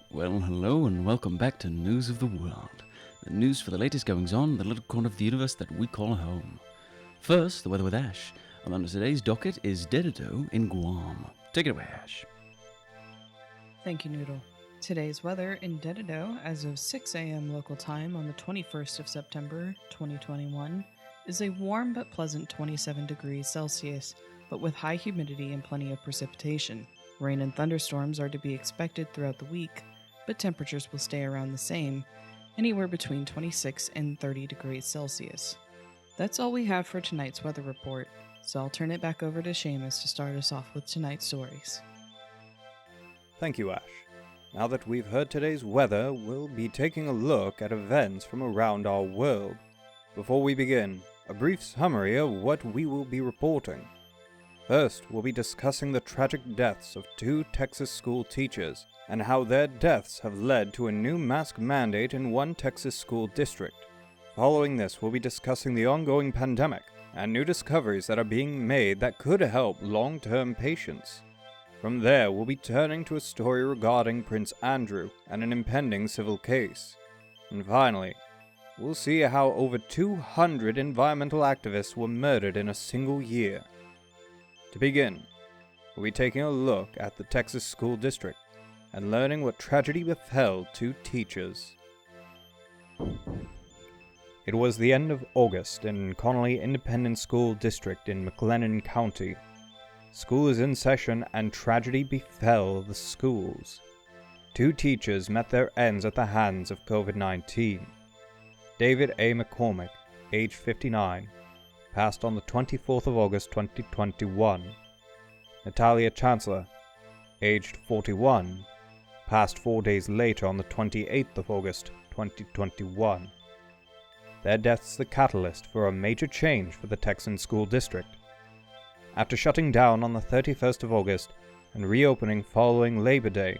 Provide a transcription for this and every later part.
Well, hello and welcome back to News of the World. The news for the latest goings-on in the little corner of the universe that we call home. First, the weather with Ash, and on today's docket is Dededo in Guam. Take it away, Ash. Thank you, Noodle. Today's weather in Dededo, as of 6 a.m. local time on the 21st of September, 2021, is a warm but pleasant 27 degrees Celsius, but with high humidity and plenty of precipitation. Rain and thunderstorms are to be expected throughout the week, but temperatures will stay around the same, anywhere between 26 and 30 degrees Celsius. That's all we have for tonight's weather report, so I'll turn it back over to Seamus to start us off with tonight's stories. Thank you, Ash. Now that we've heard today's weather, we'll be taking a look at events from around our world. Before we begin, a brief summary of what we will be reporting. First, we'll be discussing the tragic deaths of 2 Texas school teachers, and how their deaths have led to a new mask mandate in one Texas school district. Following this, we'll be discussing the ongoing pandemic, and new discoveries that are being made that could help long-term patients. From there, we'll be turning to a story regarding Prince Andrew and an impending civil case. And finally, we'll see how over 200 environmental activists were murdered in a single year. To begin, we'll be taking a look at the Texas school district and learning what tragedy befell 2 teachers. It was the end of August in Connolly Independent School District in McLennan County. School is in session and tragedy befell the schools. 2 teachers met their ends at the hands of COVID-19. David A. McCormick, age 59, passed on the 24th of August 2021. Natalia Chancellor, aged 41, passed 4 days later on the 28th of August 2021. Their deaths the catalyst for a major change for the Texan school district. After shutting down on the 31st of August and reopening following Labor Day,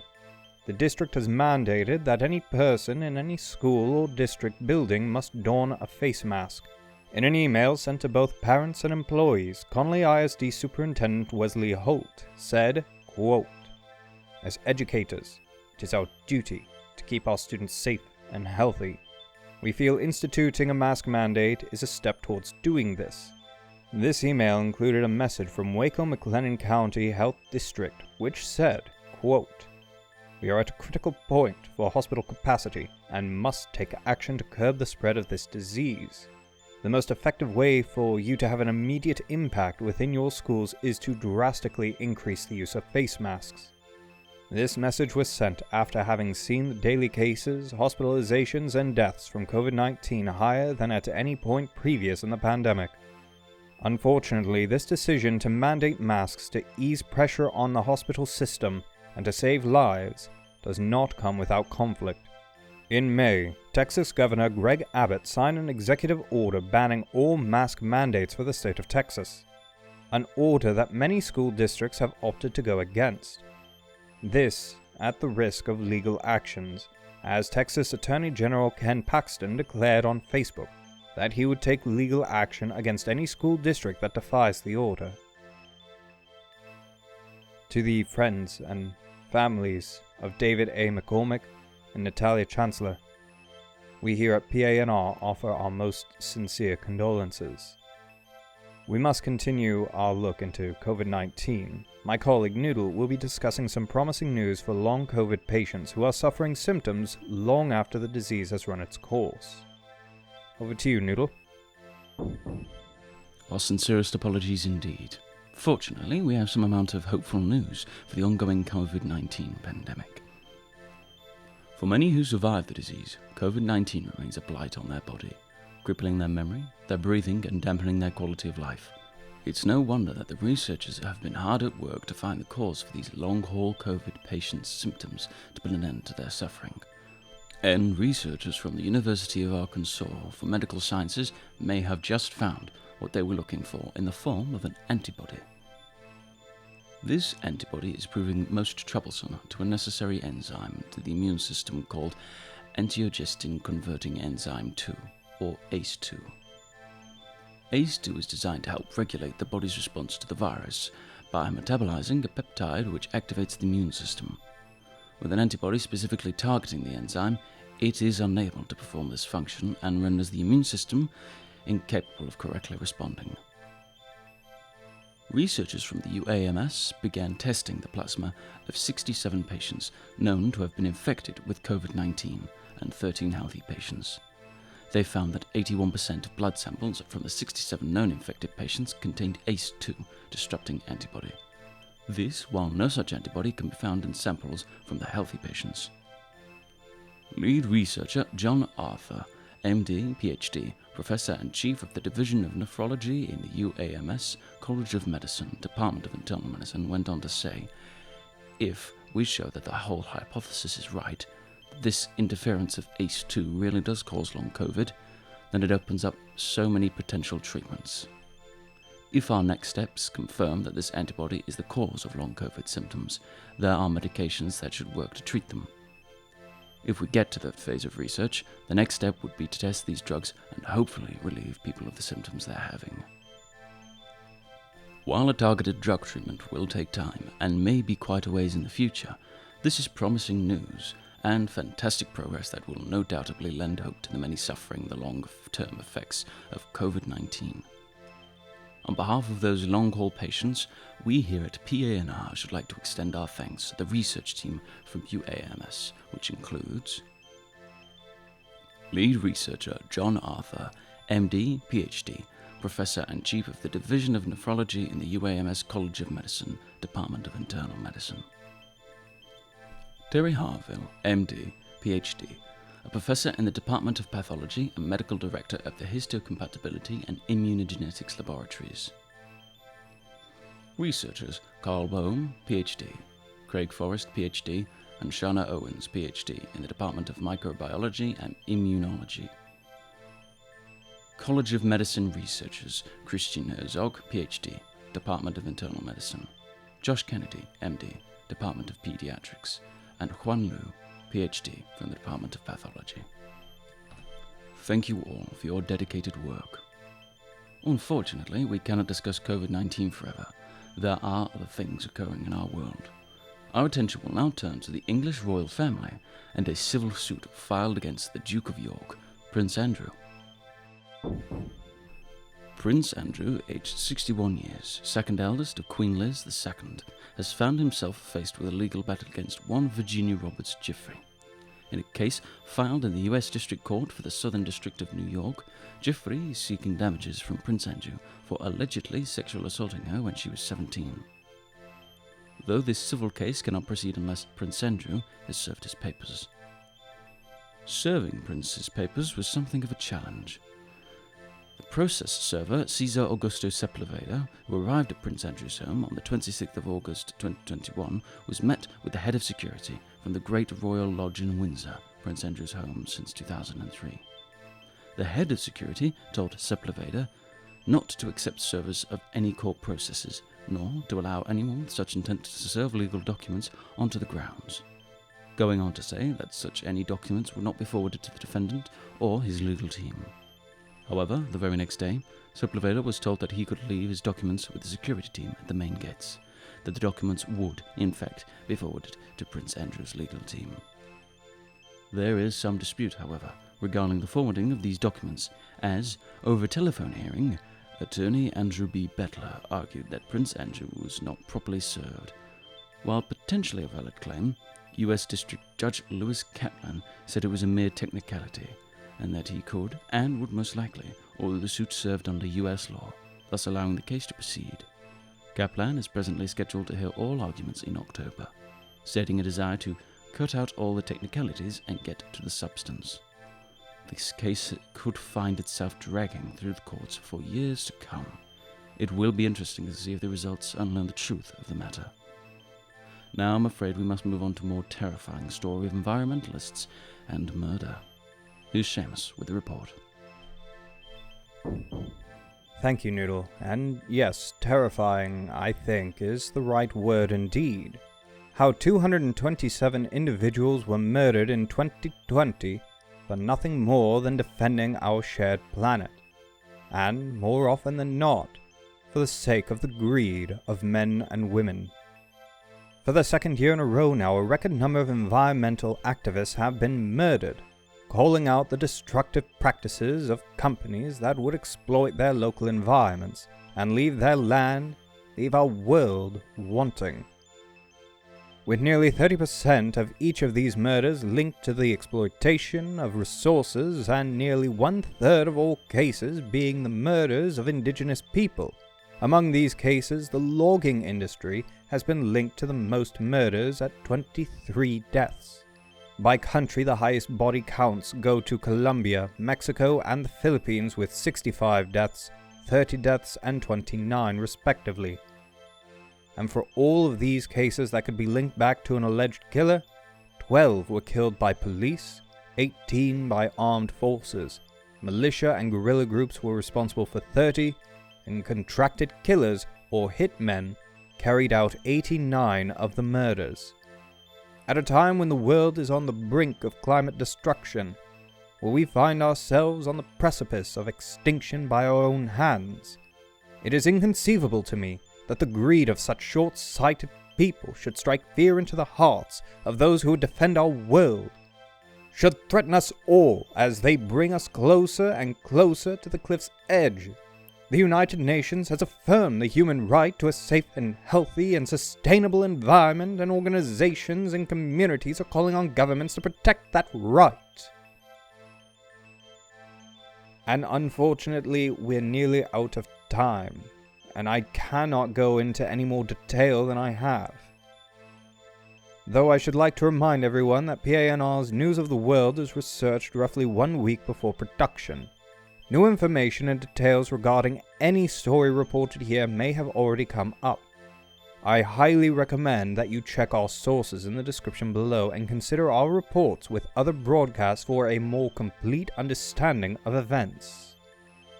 the district has mandated that any person in any school or district building must don a face mask. In an email sent to both parents and employees, Connolly ISD Superintendent Wesley Holt said, quote, "As educators, it is our duty to keep our students safe and healthy. We feel instituting a mask mandate is a step towards doing this." This email included a message from Waco-McLennan County Health District, which said, quote, "We are at a critical point for hospital capacity and must take action to curb the spread of this disease. The most effective way for you to have an immediate impact within your schools is to drastically increase the use of face masks." This message was sent after having seen the daily cases, hospitalizations, and deaths from COVID-19 higher than at any point previous in the pandemic. Unfortunately, this decision to mandate masks to ease pressure on the hospital system and to save lives does not come without conflict. In May, Texas Governor Greg Abbott signed an executive order banning all mask mandates for the state of Texas, an order that many school districts have opted to go against. This at the risk of legal actions, as Texas Attorney General Ken Paxton declared on Facebook that he would take legal action against any school district that defies the order. To the friends and families of David A. McCormick and Natalia Chancellor, we here at PANR offer our most sincere condolences. We must continue our look into COVID-19. My colleague Noodle will be discussing some promising news for long COVID patients who are suffering symptoms long after the disease has run its course. Over to you, Noodle. Our sincerest apologies indeed. Fortunately, we have some amount of hopeful news for the ongoing COVID-19 pandemic. For many who survive the disease, COVID-19 remains a blight on their body, crippling their memory, their breathing, and dampening their quality of life. It's no wonder that the researchers have been hard at work to find the cause for these long-haul COVID patients' symptoms to put an end to their suffering. And researchers from the University of Arkansas for Medical Sciences may have just found what they were looking for in the form of an antibody. This antibody is proving most troublesome to a necessary enzyme to the immune system called angiogenin-converting enzyme 2, or ACE2. ACE2 is designed to help regulate the body's response to the virus by metabolizing a peptide which activates the immune system. With an antibody specifically targeting the enzyme, it is unable to perform this function and renders the immune system incapable of correctly responding. Researchers from the UAMS began testing the plasma of 67 patients known to have been infected with COVID-19 and 13 healthy patients. They found that 81% of blood samples from the 67 known infected patients contained ACE2 disrupting antibody. This, while no such antibody can be found in samples from the healthy patients. Lead researcher John Arthur, MD, PhD, Professor and Chief of the Division of Nephrology in the UAMS College of Medicine, Department of Internal Medicine, went on to say, "If we show that the whole hypothesis is right, this interference of ACE2 really does cause long COVID, then it opens up so many potential treatments. If our next steps confirm that this antibody is the cause of long COVID symptoms, there are medications that should work to treat them. If we get to that phase of research, the next step would be to test these drugs and hopefully relieve people of the symptoms they're having." While a targeted drug treatment will take time and may be quite a ways in the future, this is promising news and fantastic progress that will no doubtably lend hope to the many suffering the long-term effects of COVID-19. On behalf of those long-haul patients, we here at PANR should like to extend our thanks to the research team from UAMS, which includes Lead Researcher John Arthur, MD, PhD, Professor and Chief of the Division of Nephrology in the UAMS College of Medicine, Department of Internal Medicine. Terry Harville, MD, PhD, a Professor in the Department of Pathology and Medical Director of the Histocompatibility and Immunogenetics Laboratories. Researchers Carl Boehm, PhD, Craig Forrest, PhD, and Shana Owens, PhD, in the Department of Microbiology and Immunology. College of Medicine researchers Christian Herzog, PhD, Department of Internal Medicine. Josh Kennedy, MD, Department of Pediatrics, and Juan Liu, PhD, from the Department of Pathology. Thank you all for your dedicated work. Unfortunately, we cannot discuss COVID-19 forever. There are other things occurring in our world. Our attention will now turn to the English royal family and a civil suit filed against the Duke of York, Prince Andrew. Prince Andrew, aged 61 years, second eldest of Queen Liz II, has found himself faced with a legal battle against one Virginia Roberts Giffrey. In a case filed in the U.S. District Court for the Southern District of New York, Giffrey is seeking damages from Prince Andrew for allegedly sexual assaulting her when she was 17. Though this civil case cannot proceed unless Prince Andrew has served his papers. Serving Prince's papers was something of a challenge. The process server, Cesar Augusto Sepulveda, who arrived at Prince Andrew's home on the 26th of August 2021, was met with the head of security from the Great Royal Lodge in Windsor, Prince Andrew's home since 2003. The head of security told Sepulveda not to accept service of any court processes, nor to allow anyone with such intent to serve legal documents onto the grounds, going on to say that such any documents would not be forwarded to the defendant or his legal team. However, the very next day, Sepulveda was told that he could leave his documents with the security team at the main gates, that the documents would, in fact, be forwarded to Prince Andrew's legal team. There is some dispute, however, regarding the forwarding of these documents, as, over a telephone hearing, attorney Andrew B. Bettler argued that Prince Andrew was not properly served. While potentially a valid claim, U.S. District Judge Lewis Kaplan said it was a mere technicality, and that he could, and would most likely, order the suit served under U.S. law, thus allowing the case to proceed. Kaplan is presently scheduled to hear all arguments in October, stating a desire to cut out all the technicalities and get to the substance. This case could find itself dragging through the courts for years to come. It will be interesting to see if the results unlearn the truth of the matter. Now I'm afraid we must move on to a more terrifying story of environmentalists and murder. Here's Seamus with the report. Thank you, Noodle. And yes, terrifying, I think, is the right word indeed. How 227 individuals were murdered in 2020 for nothing more than defending our shared planet. And, more often than not, for the sake of the greed of men and women. For the second year in a row now, a record number of environmental activists have been murdered, calling out the destructive practices of companies that would exploit their local environments and leave their land, leave our world wanting. With nearly 30% of each of these murders linked to the exploitation of resources and nearly 1/3 of all cases being the murders of indigenous people. Among these cases, the logging industry has been linked to the most murders at 23 deaths. By country, the highest body counts go to Colombia, Mexico, and the Philippines with 65 deaths, 30 deaths, and 29 respectively. And for all of these cases that could be linked back to an alleged killer, 12 were killed by police, 18 by armed forces. Militia and guerrilla groups were responsible for 30, and contracted killers, or hitmen, carried out 89 of the murders. At a time when the world is on the brink of climate destruction, where we find ourselves on the precipice of extinction by our own hands, it is inconceivable to me that the greed of such short-sighted people should strike fear into the hearts of those who would defend our world, should threaten us all as they bring us closer and closer to the cliff's edge. The United Nations has affirmed the human right to a safe and healthy and sustainable environment, and organizations and communities are calling on governments to protect that right. And unfortunately, we're nearly out of time, and I cannot go into any more detail than I have. Though I should like to remind everyone that PANR's News of the World is researched roughly 1 week before production. New information and details regarding any story reported here may have already come up. I highly recommend that you check our sources in the description below and consider our reports with other broadcasts for a more complete understanding of events.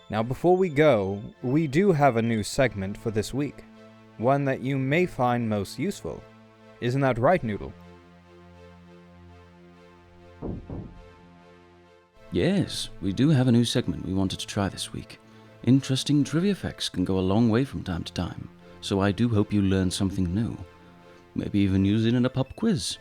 Now before we go, we do have a new segment for this week, one that you may find most useful. Isn't that right, Noodle? Yes, we do have a new segment we wanted to try this week. Interesting trivia facts can go a long way from time to time, so I do hope you learn something new. Maybe even use it in a pub quiz.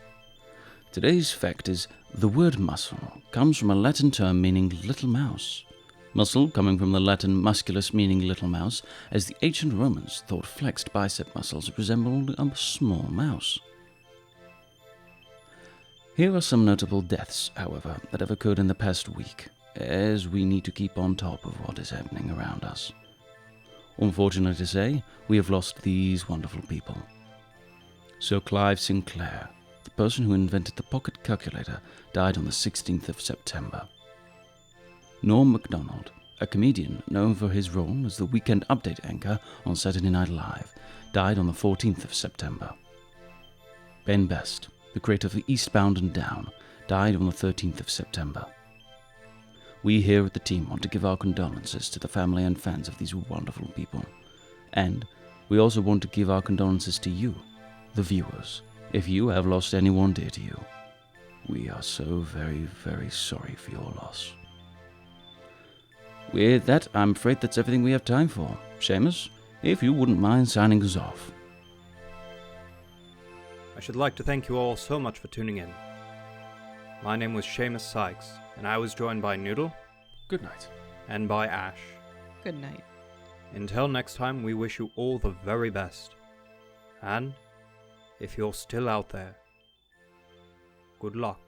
Today's fact is, the word muscle comes from a Latin term meaning little mouse. Muscle coming from the Latin musculus meaning little mouse, as the ancient Romans thought flexed bicep muscles resembled a small mouse. Here are some notable deaths, however, that have occurred in the past week, as we need to keep on top of what is happening around us. Unfortunately to say, we have lost these wonderful people. Sir Clive Sinclair, the person who invented the pocket calculator, died on the 16th of September. Norm MacDonald, a comedian known for his role as the Weekend Update anchor on Saturday Night Live, died on the 14th of September. Ben Best, the creator of Eastbound and Down, died on the 13th of September. We here at the team want to give our condolences to the family and fans of these wonderful people. And we also want to give our condolences to you, the viewers, if you have lost anyone dear to you. We are so very, very sorry for your loss. With that, I'm afraid that's everything we have time for. Seamus, if you wouldn't mind signing us off. I should like to thank you all so much for tuning in. My name was Seamus Sykes, and I was joined by Noodle. Good night. And by Ash. Good night. Until next time, we wish you all the very best. And, if you're still out there, good luck.